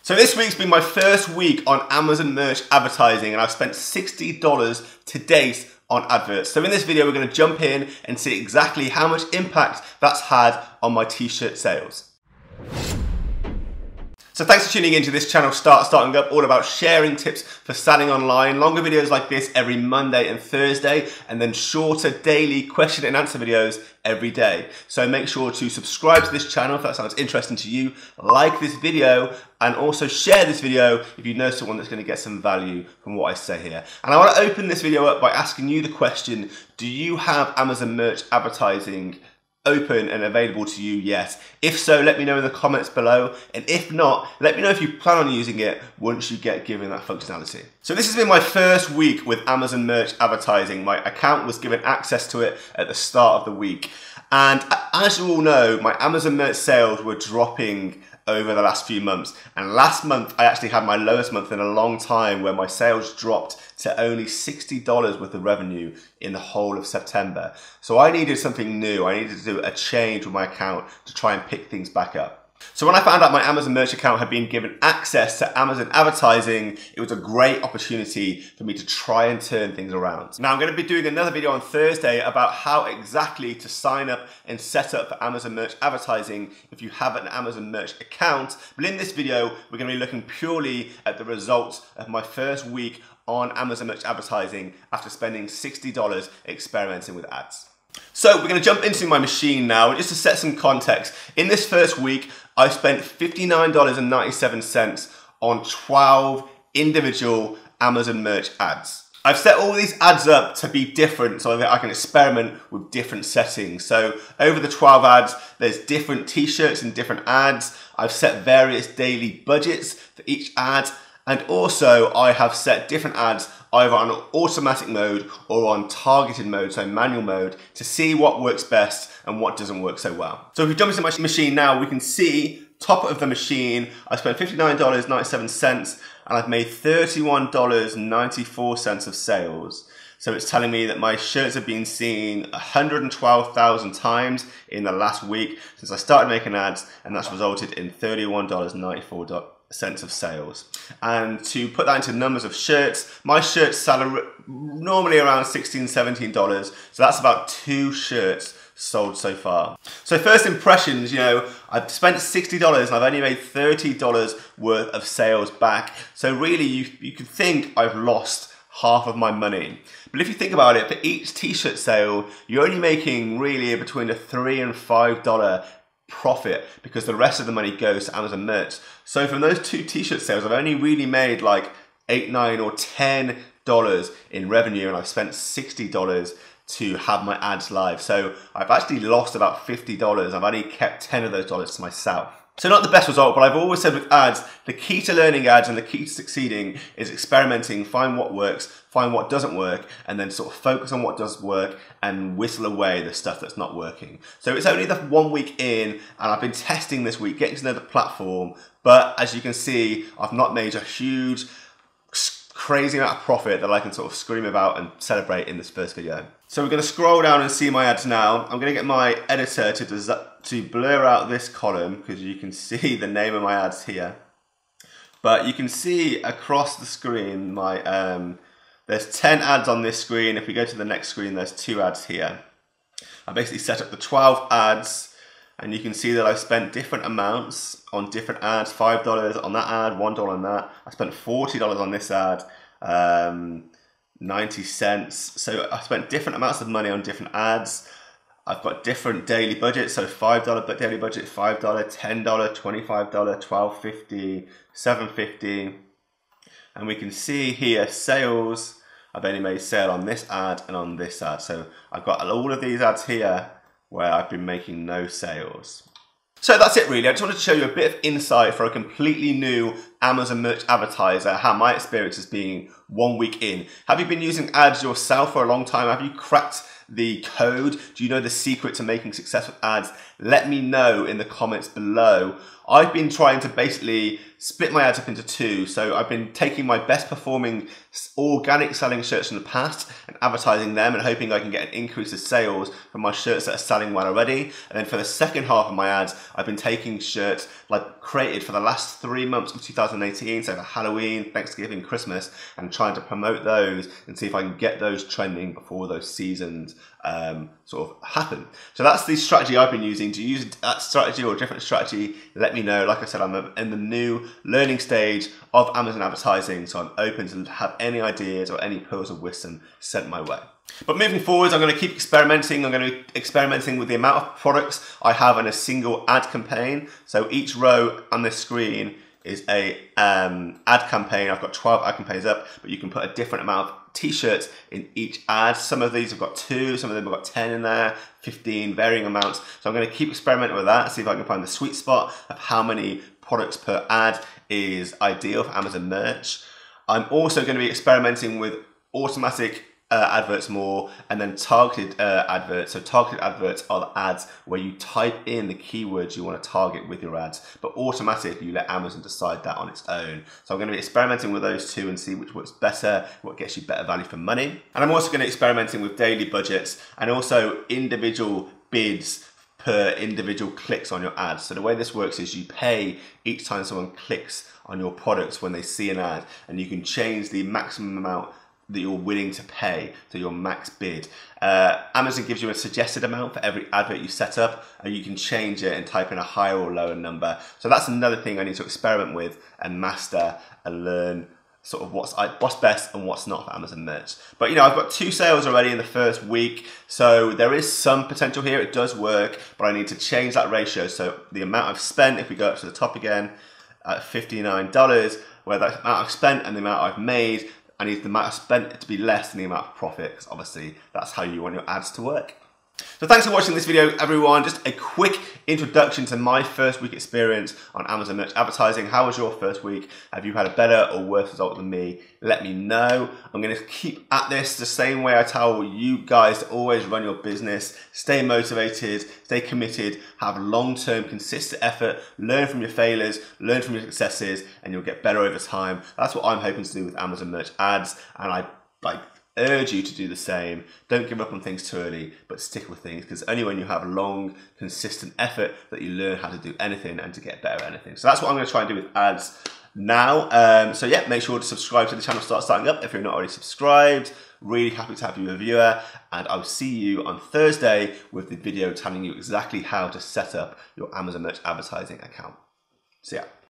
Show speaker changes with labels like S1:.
S1: So this week's been my first week on Amazon merch advertising, and I've spent $60 to date on adverts. So in this video, we're going to jump in and see exactly how much impact that's had on my t-shirt sales. So thanks for tuning into this channel, Starting Up, all about sharing tips for selling online. Longer videos like this every Monday and Thursday, and then shorter daily question and answer videos every day. So make sure to subscribe to this channel if that sounds interesting to you, like this video, and also share this video if you know someone that's going to get some value from what I say here. And I want to open this video up by asking you the question, do you have Amazon merch advertising open and available to you yet? If so, let me know in the comments below, and if not, let me know if you plan on using it once you get given that functionality. So this has been my first week with Amazon merch advertising. My account was given access to it at the start of the week, and as you all know, my Amazon merch sales were dropping over the last few months, and last month I actually had my lowest month in a long time, where my sales dropped to only $60 worth of revenue in the whole of September. So I needed something new. I needed to do a change with my account to try and pick things back up. So when I found out my Amazon merch account had been given access to Amazon advertising, it was a great opportunity for me to try and turn things around. Now I'm going to be doing another video on Thursday about how exactly to sign up and set up for Amazon merch advertising if you have an Amazon merch account. But in this video, we're going to be looking purely at the results of my first week on Amazon merch advertising after spending $60 experimenting with ads. So we're going to jump into my machine now, just to set some context. In this first week, I spent $59.97 on 12 individual Amazon merch ads. I've set all these ads up to be different so that I can experiment with different settings. So over the 12 ads, there's different t-shirts and different ads. I've set various daily budgets for each ad. And also I have set different ads either on automatic mode or on targeted mode, so manual mode, to see what works best and what doesn't work so well. So if we jump into my machine now, we can see top of the machine, I spent $59.97 and I've made $31.94 of sales. So it's telling me that my shirts have been seen 112,000 times in the last week since I started making ads, and that's resulted in $31.94 of sales. And to put that into numbers of shirts, my shirts sell normally around $16, $17, so that's about 2 shirts sold so far. So first impressions, you know, I've spent $60 and I've only made $30 worth of sales back. So really you could think I've lost half of my money. But if you think about it, for each t-shirt sale, you're only making really between a $3 and $5 profit, because the rest of the money goes to Amazon merch. So from those 2 t-shirt sales, I've only really made like $8, $9 or $10 in revenue, and I've spent $60 to have my ads live. So I've actually lost about $50. I've only kept 10 of those dollars to myself. So not the best result, but I've always said with ads, the key to learning ads and the key to succeeding is experimenting, find what works, find what doesn't work, and then sort of focus on what does work and whistle away the stuff that's not working. So it's only the 1 week in, and I've been testing this week, getting to know the platform, but as you can see, I've not made a huge, crazy amount of profit that I can sort of scream about and celebrate in this first video. So we're going to scroll down and see my ads now. I'm going to get my editor to blur out this column because you can see the name of my ads here. But you can see across the screen my there's 10 ads on this screen. If we go to the next screen, there's 2 ads here. I basically set up the 12 ads, and you can see that I've spent different amounts on different ads. $5 on that ad, $1 on that. I spent $40 on this ad, 90 cents. So I spent different amounts of money on different ads. I've got different daily budgets, so $5 daily budget, $5, $10, $25, $12.50, $7.50. And we can see here sales, I've only made sale on this ad and on this ad. So I've got all of these ads here where I've been making no sales. So that's it really. I just wanted to show you a bit of insight for a completely new Amazon merch advertiser, how my experience has been 1 week in. Have you been using ads yourself for a long time? Have you cracked the code? Do you know the secret to making success with ads? Let me know in the comments below. I've been trying to basically split my ads up into two. So I've been taking my best performing organic selling shirts from the past and advertising them and hoping I can get an increase of sales from my shirts that are selling well already. And then for the second half of my ads, I've been taking shirts like created for the last 3 months of 2018, so for Halloween, Thanksgiving, Christmas, and trying to promote those and see if I can get those trending before those seasons sort of happen. So that's the strategy I've been using. Do you use that strategy or a different strategy? Let me know. Like I said, I'm in the new learning stage of Amazon advertising, so I'm open to have any ideas or any pearls of wisdom sent my way. But moving forwards, I'm going to keep experimenting. I'm going to be experimenting with the amount of products I have in a single ad campaign. So each row on this screen is a ad campaign. I've got 12 ad campaigns up, but you can put a different amount of t-shirts in each ad. Some of these have got 2, some of them have got 10 in there, 15, varying amounts. So I'm going to keep experimenting with that, see if I can find the sweet spot of how many products per ad is ideal for Amazon merch. I'm also going to be experimenting with automatic adverts more, and then targeted adverts. So targeted adverts are the ads where you type in the keywords you want to target with your ads, but automatic, you let Amazon decide that on its own. So I'm going to be experimenting with those two and see which works better, what gets you better value for money. And I'm also going to be experimenting with daily budgets and also individual bids per individual clicks on your ads. So the way this works is you pay each time someone clicks on your products when they see an ad, and you can change the maximum amount that you're willing to pay to your max bid. Amazon gives you a suggested amount for every advert you set up, and you can change it and type in a higher or lower number. So that's another thing I need to experiment with and master and learn sort of what's best and what's not for Amazon merch. But you know, I've got 2 sales already in the first week, so there is some potential here. It does work, but I need to change that ratio. So the amount I've spent, if we go up to the top again, at $59, where that amount I've spent and the amount I've made, I need the amount I've spent to be less than the amount of profit, because obviously that's how you want your ads to work. So thanks for watching this video, everyone. Just a quick introduction to my first week experience on Amazon merch advertising. How was your first week? Have you had a better or worse result than me? Let me know. I'm going to keep at this the same way I tell you guys to always run your business. Stay motivated, stay committed, have long-term consistent effort, learn from your failures, learn from your successes, and you'll get better over time. That's what I'm hoping to do with Amazon merch ads, and I urge you to do the same. Don't give up on things too early, but stick with things, because only when you have long, consistent effort that you learn how to do anything and to get better at anything. So that's what I'm going to try and do with ads now. So yeah, make sure to subscribe to the channel, start starting up if you're not already subscribed. Really happy to have you a viewer, and I'll see you on Thursday with the video telling you exactly how to set up your Amazon merch advertising account. See ya.